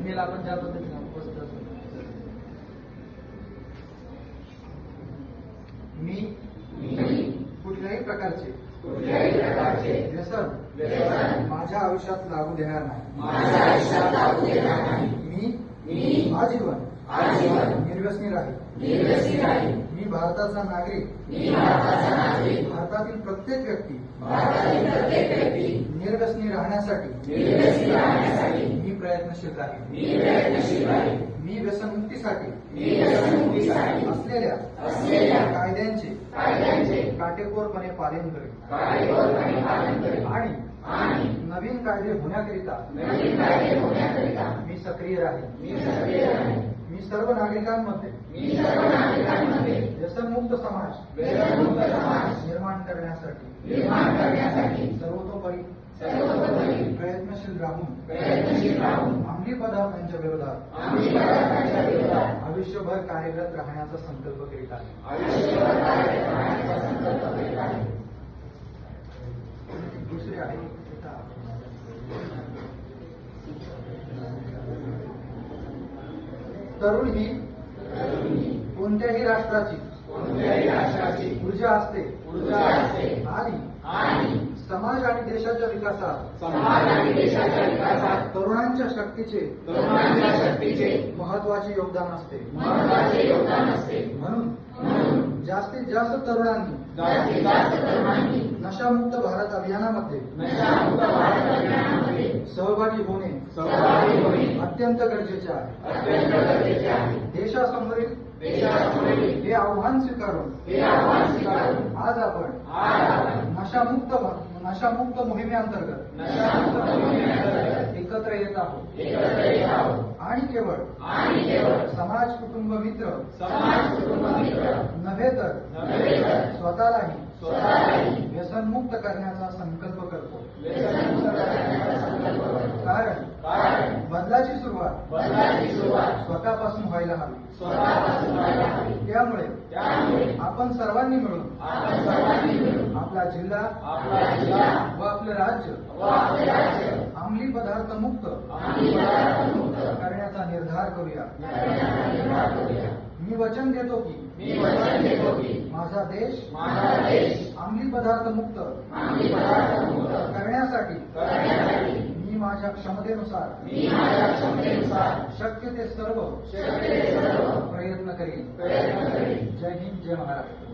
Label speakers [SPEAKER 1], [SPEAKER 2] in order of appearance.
[SPEAKER 1] सिडनीला आपण ज्या पद्धतीने उपस्थित असतो. मी कुठल्याही प्रकारचे व्यसन माझ्या आयुष्यात लागू देणार नाही. मी आजीवन निर्व्यसनी राहील. मी भारताचा नागरिक. भारतातील प्रत्येक व्यक्ती निर्व्यसनी राहण्यासाठी मी प्रयत्नशील राहील. मी व्यसनमुक्तीसाठी असलेल्या कायद्यांचे काटेकोरपणे पालन करेन आणि नवीन कायदे होण्याकरिता मी सक्रिय राहील. मी सर्व नागरिकांमध्ये व्यसनमुक्त समाज निर्माण करण्यासाठी सर्वतोपरी प्रयत्नशील राहून अंमली पदार्थांच्या विरोधात आयुष्यभर कार्यरत राहण्याचा संकल्प करीत आहे. दुसरे आहे तरुण ही कोणत्याही राष्ट्राची ऊर्जा असते आणि समाज आणि देशाच्या विकासात तरुणांच्या शक्तीचे महत्वाचे योगदान असते. म्हणून जास्तीत जास्त तरुणांनी नशामुक्त भारत अभियानामध्ये सहभागी होणे अत्यंत गरजेचे आहे. देशासमोरील हे आव्हान स्वीकारून आज आपण नशामुक्त मोहिमेअंतर्गत एकत्र येत आहोत आणि केवळ समाज कुटुंब मित्र नव्हे तर स्वतःलाही व्यसनमुक्त करण्याचा संकल्प करतो. कारण बदलाची सुरुवात स्वतःपासून व्हायला हवी. त्यामुळे आपण सर्वांनी मिळून आपला जिल्हा व आपले राज्य अंमली पदार्थ मुक्त करण्याचा निर्धार करूया. मी वचन देतो की माझा देश अंमली पदार्थ मुक्त करण्यासाठी मी माझ्या क्षमतेनुसार शक्य ते सर्व प्रयत्न करेन. जय हिंद, जय महाराष्ट्र.